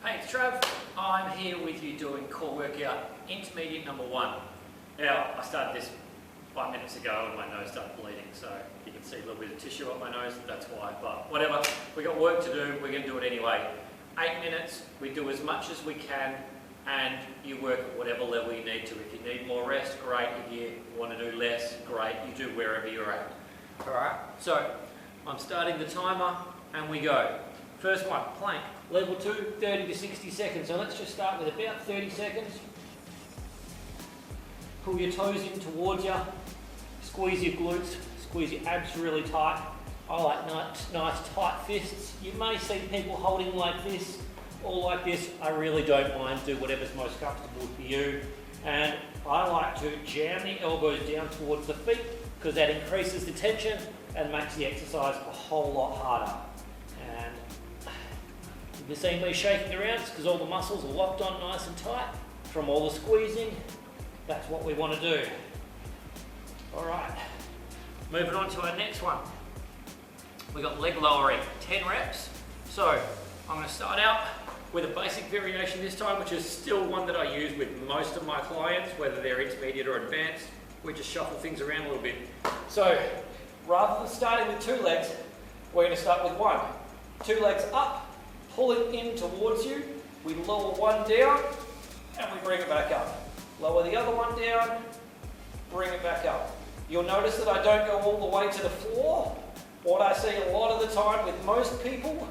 Hey, it's Trav. I'm here with you doing core workout intermediate number 1. Now, I started this 5 minutes ago and my nose started bleeding, so you can see a little bit of tissue up my nose, that's why. But whatever, we got work to do, we're going to do it anyway. 8 minutes, we do as much as we can, and you work at whatever level you need to. If you need more rest, great. If you want to do less, great. You do wherever you're at. Alright, so I'm starting the timer and we go. First one, plank. Level 2, 30 to 60 seconds. So let's just start with about 30 seconds. Pull your toes in towards you. Squeeze your glutes. Squeeze your abs really tight. I like nice tight fists. You may see people holding like this or like this. I really don't mind. Do whatever's most comfortable for you. And I like to jam the elbows down towards the feet because that increases the tension and makes the exercise a whole lot harder. And if you're seeing me shaking around, it's because all the muscles are locked on nice and tight from all the squeezing. That's what we want to do. All right, moving on to our next one. We got leg lowering, 10 reps. So I'm going to start out with a basic variation this time, which is still one that I use with most of my clients, whether they're intermediate or advanced. We just shuffle things around a little bit. So rather than starting with 2 legs, we're going to start with 1. 2 legs up, pull it in towards you. We lower one down and we bring it back up. Lower the other one down, bring it back up. You'll notice that I don't go all the way to the floor. What I see a lot of the time with most people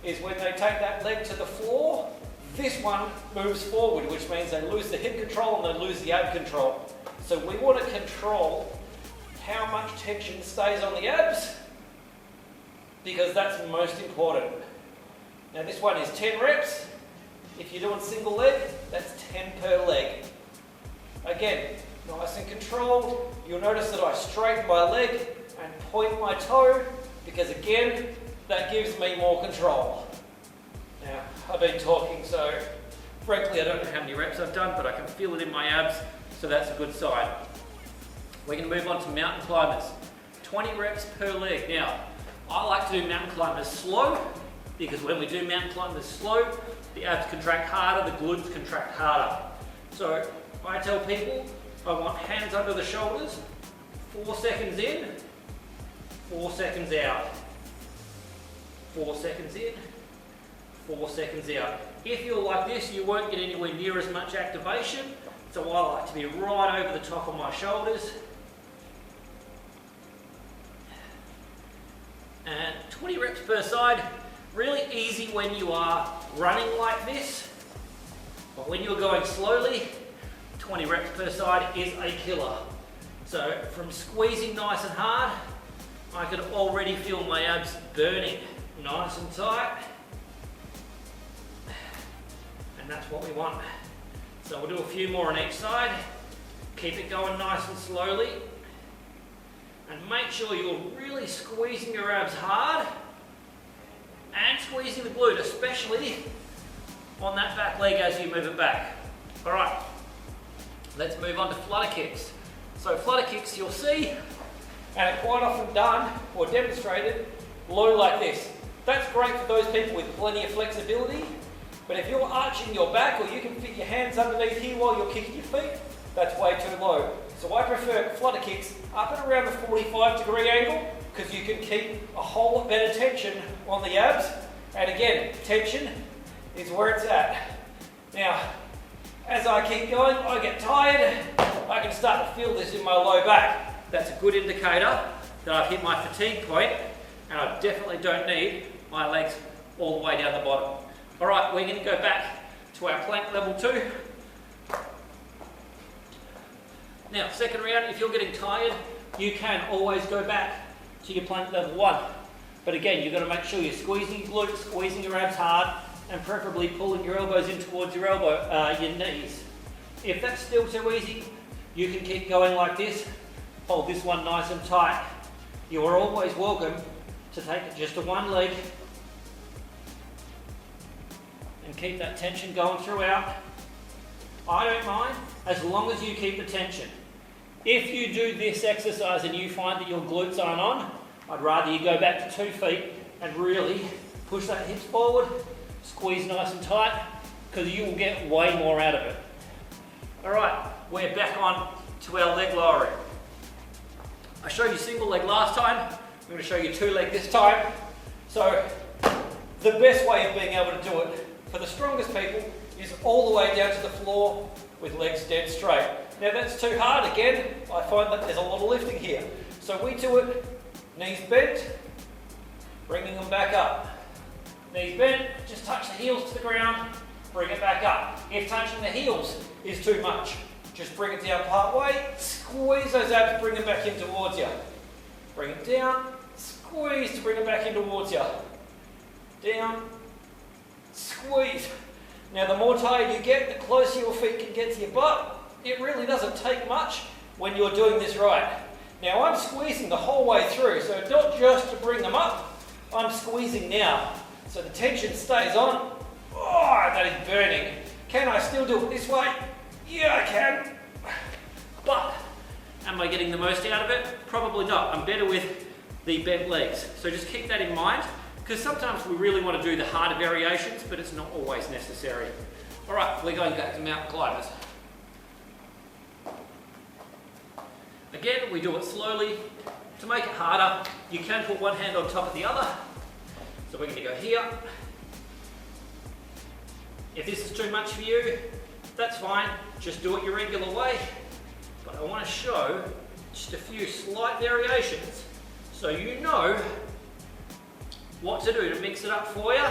is when they take that leg to the floor, this one moves forward, which means they lose the hip control and they lose the ab control. So we want to control how much tension stays on the abs because that's most important. Now this one is 10 reps. If you're doing single leg, that's 10 per leg. Again, nice and controlled. You'll notice that I straighten my leg and point my toe because again, that gives me more control. Now, I've been talking, so frankly I don't know how many reps I've done, but I can feel it in my abs, so that's a good sign. We're going to move on to mountain climbers. 20 reps per leg. Now, I like to do mountain climbers slow, because when we do mountain climbers slow, the abs contract harder, the glutes contract harder. So I tell people I want hands under the shoulders, 4 seconds in, 4 seconds out. 4 seconds in, 4 seconds out. If you're like this, you won't get anywhere near as much activation, so I like to be right over the top of my shoulders. And 20 reps per side, really easy when you are running like this, but when you're going slowly, 20 reps per side is a killer. So from squeezing nice and hard, I can already feel my abs burning nice and tight, and that's what we want. So we'll do a few more on each side, keep it going nice and slowly, and make sure you're really squeezing your abs hard and squeezing the glute, especially on that back leg as you move it back. All right, let's move on to flutter kicks. So flutter kicks you'll see, and are quite often done or demonstrated low like this. That's great for those people with plenty of flexibility, but if you're arching your back or you can fit your hands underneath here while you're kicking your feet, that's way too low. So I prefer flutter kicks up at around the 45-degree angle because you can keep a whole lot better tension on the abs. And again, tension is where it's at. Now, as I keep going, I get tired. I can start to feel this in my low back. That's a good indicator that I've hit my fatigue point, and I definitely don't need my legs all the way down the bottom. All right, we're going to go back to our plank level 2. Now, second round, if you're getting tired, you can always go back to your plank level 1. But again, you've got to make sure you're squeezing your glutes, squeezing your abs hard, and preferably pulling your elbows in towards your your knees. If that's still too easy, you can keep going like this. Hold this one nice and tight. You are always welcome to take it just to one leg and keep that tension going throughout. I don't mind as long as you keep the tension. If you do this exercise and you find that your glutes aren't on, I'd rather you go back to 2 feet and really push that hips forward Squeeze nice and tight, because you will get way more out of it. All right, we're back on to our leg lowering. I showed you single leg last time. I'm going to show you 2 leg this time. So the best way of being able to do it for the strongest people is all the way down to the floor with legs dead straight. Now that's too hard. Again, I find that there's a lot of lifting here. So we do it knees bent, bringing them back up. Knees bent, just touch the heels to the ground, bring it back up. If touching the heels is too much, just bring it down part way, squeeze those abs, bring them back in towards you. Bring it down, squeeze to bring it back in towards you. Down, squeeze. Now the more tired you get, the closer your feet can get to your butt. It really doesn't take much when you're doing this right. Now I'm squeezing the whole way through, so not just to bring them up, I'm squeezing now. So the tension stays on. Oh, that is burning. Can I still do it this way? Yeah, I can. But am I getting the most out of it? Probably not. I'm better with the bent legs. So just keep that in mind, because sometimes we really want to do the harder variations, but it's not always necessary. All right, we're going back to mountain climbers. Again, we do it slowly. To make it harder, you can put one hand on top of the other. So we're going to go here. If this is too much for you, that's fine. Just do it your regular way. But I want to show just a few slight variations so you know what to do to mix it up for you,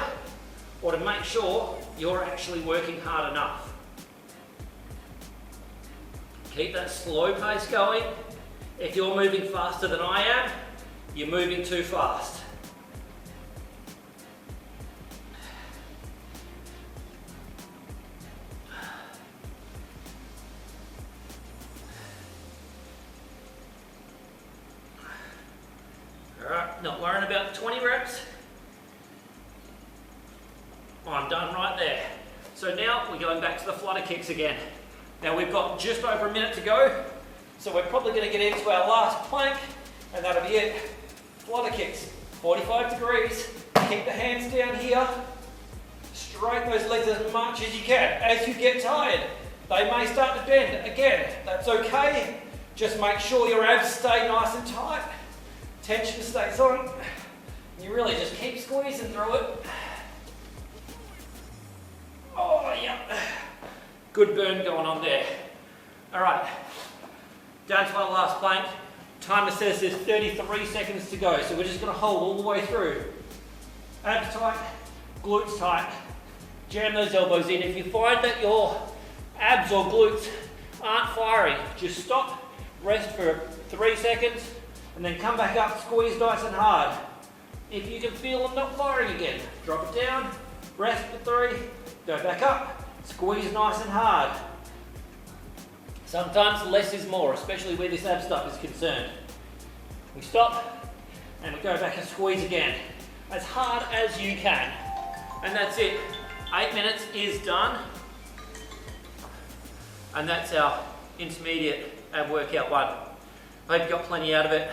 or to make sure you're actually working hard enough. Keep that slow pace going. If you're moving faster than I am, you're moving too fast. Alright, not worrying about 20 reps. I'm done right there. So now we're going back to the flutter kicks again. Now we've got just over a minute to go, so we're probably going to get into our last plank, and that'll be it. Flutter kicks, 45 degrees. Keep the hands down here. Straighten those legs as much as you can. As you get tired, they may start to bend. Again, that's okay. Just make sure your abs stay nice and tight. Tension stays on. You really just keep squeezing through it. Oh, yeah. Good burn going on there. All right, down to our last plank. Timer says there's 33 seconds to go, so we're just going to hold all the way through. Abs tight, glutes tight. Jam those elbows in. If you find that your abs or glutes aren't firing, just stop, rest for 3 seconds, and then come back up, squeeze nice and hard. If you can feel them not firing again, drop it down, rest for 3, go back up, squeeze nice and hard. Sometimes less is more, especially where this ab stuff is concerned. We stop, and we go back and squeeze again, as hard as you can. And that's it. 8 minutes is done. And that's our intermediate ab workout 1. Hope you got plenty out of it.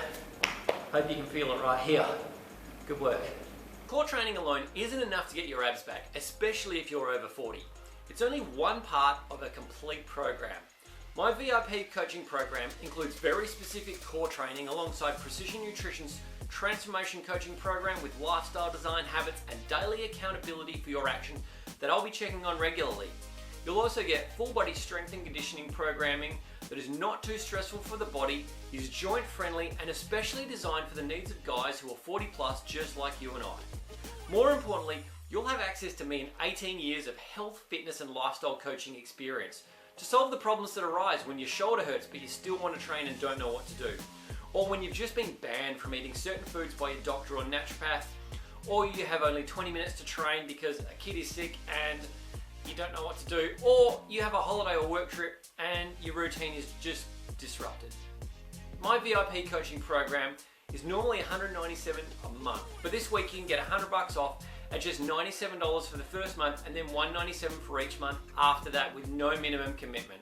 Hope you can feel it right here. Good work. Core training alone isn't enough to get your abs back, especially if you're over 40. It's only one part of a complete program. My VIP coaching program includes very specific core training alongside Precision Nutrition's transformation coaching program with lifestyle design habits and daily accountability for your action that I'll be checking on regularly. You'll also get full body strength and conditioning programming that is not too stressful for the body, is joint friendly, and especially designed for the needs of guys who are 40 plus just like you and I. More importantly, you'll have access to me in 18 years of health, fitness, and lifestyle coaching experience to solve the problems that arise when your shoulder hurts but you still want to train and don't know what to do. Or when you've just been banned from eating certain foods by your doctor or naturopath, or you have only 20 minutes to train because a kid is sick and you don't know what to do, or you have a holiday or work trip and your routine is just disrupted. My VIP coaching program is normally $197 a month, but this week you can get $100 off at just $97 for the first month and then $197 for each month after that with no minimum commitment.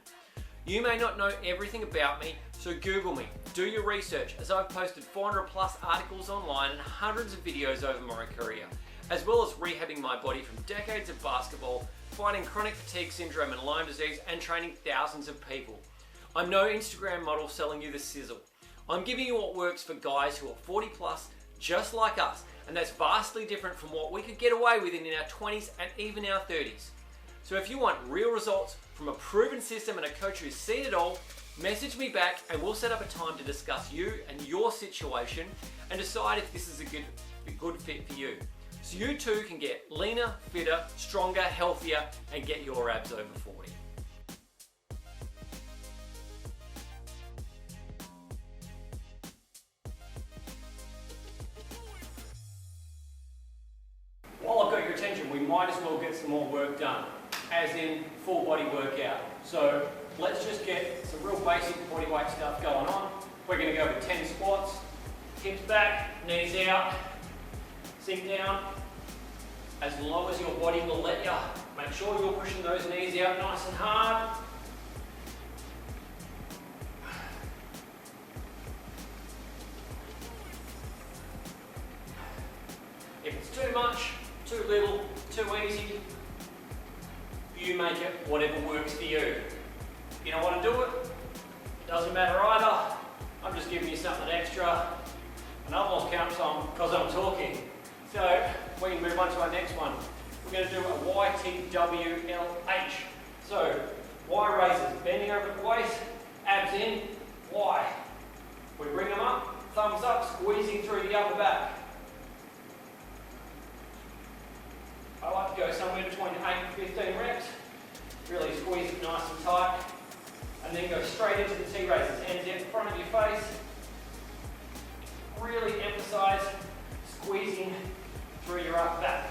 You may not know everything about me, so Google me, do your research, as I've posted 400 plus articles online and hundreds of videos over my career. as well as rehabbing my body from decades of basketball, fighting chronic fatigue syndrome and Lyme disease, and training thousands of people. I'm no Instagram model selling you the sizzle. I'm giving you what works for guys who are 40 plus, just like us, and that's vastly different from what we could get away with in our 20s and even our 30s. So if you want real results from a proven system and a coach who's seen it all, message me back and we'll set up a time to discuss you and your situation and decide if this is a good fit for you. So you too can get leaner, fitter, stronger, healthier, and get your abs over 40. While I've got your attention, we might as well get some more work done, as in full body workout. So let's just get some real basic body weight stuff going on. We're going to go with 10 squats, hips back, knees out, sink down, as low as your body will let you. Make sure you're pushing those knees out nice and hard. If it's too much, too little, too easy, you make it whatever works for you. If you don't want to do it, doesn't matter either. I'm just giving you something extra. And I've lost count because I'm talking. So we can move on to our next one. We're going to do a YTWLH. So Y raises, bending over the waist, abs in, Y. We bring them up, thumbs up, squeezing through the upper back. I like to go somewhere between 8 and 15 reps. Really squeeze it nice and tight. And then go straight into the T-raises. Hands out in front of your face. Really emphasize squeezing through your upper back.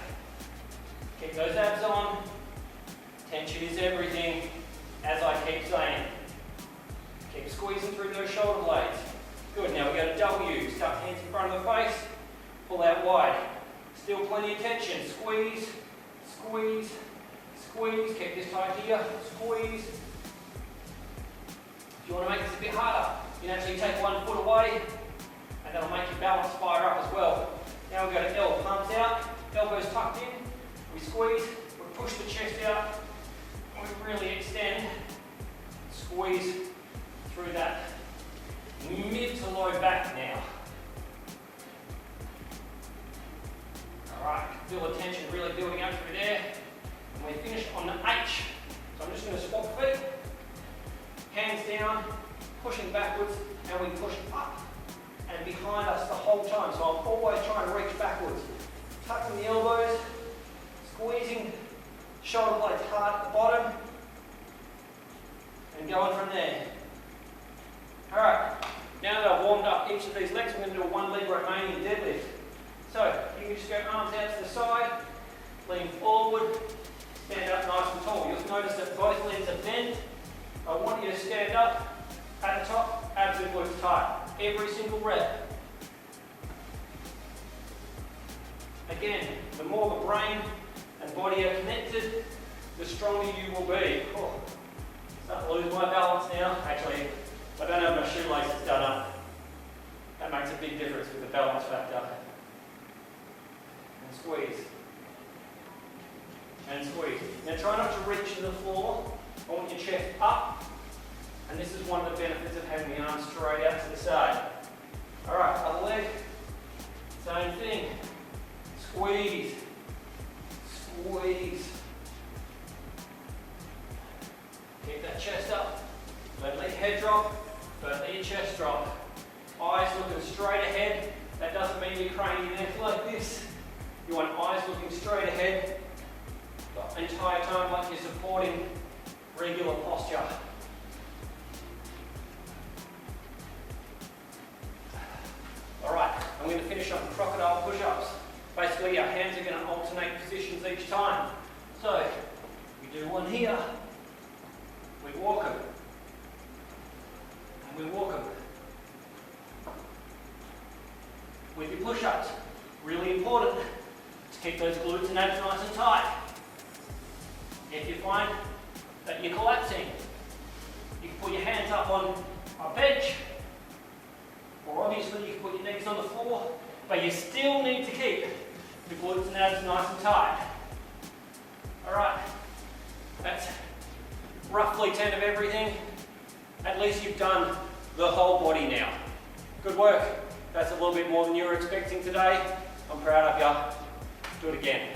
Keep those abs on. Tension is everything, as I keep saying. Keep squeezing through those shoulder blades. Good, now we go to W. Stuck hands in front of the face. Pull out wide. Still plenty of tension. Squeeze, squeeze, squeeze. Keep this tight here. Squeeze. If you want to make this a bit harder, you can actually take 1 foot away and that'll make your balance fire up as well. Now we go to L. Palms out, elbows tucked in. We squeeze, we push the chest out, and we really extend. Squeeze through that mid to low back now. Alright, feel the tension really building up through there. And we finish on the H. So I'm just going to swap feet, hands down, pushing backwards, and we push up and behind us the whole time. So I'm always trying to reach backwards. Tucking the elbows, squeezing shoulder blades hard at the bottom, and going from there. Alright, now that I've warmed up each of these legs, we're going to do a 1 leg Romanian deadlift. So you can just go arms out to the side, lean forward, stand up nice and tall. You'll notice that both legs are bent. I want you to stand up at the top, abs and glutes tight. Every single rep. Again, the more the brain and body are connected, the stronger you will be. Oh, starting to lose my balance now. Actually, I don't have my shoelaces done up. That makes a big difference with the balance factor. And squeeze. And squeeze. Now try not to reach to the floor. I want your chest up. And this is one of the benefits of having the arms straight out to the side. Alright, other leg. Same thing. Squeeze. Squeeze. Keep that chest up. Don't let your head drop. Don't let your chest drop. Eyes looking straight ahead. That doesn't mean you're craning your neck like this. You want eyes looking straight ahead the entire time, like you're supporting regular posture. Alright, I'm going to finish on crocodile push-ups. Basically, our hands are going to alternate positions each time. So, we do one here, we walk them, and we walk them. With your push-ups, really important to keep those glutes and abs nice and tight. If you find that you're collapsing, you can put your hands up on a bench, or obviously you can put your knees on the floor, but you still need to keep your glutes and abs nice and tight. Alright, that's roughly 10 of everything. At least you've done the whole body now. Good work. That's a little bit more than you were expecting today. I'm proud of you. Do it again.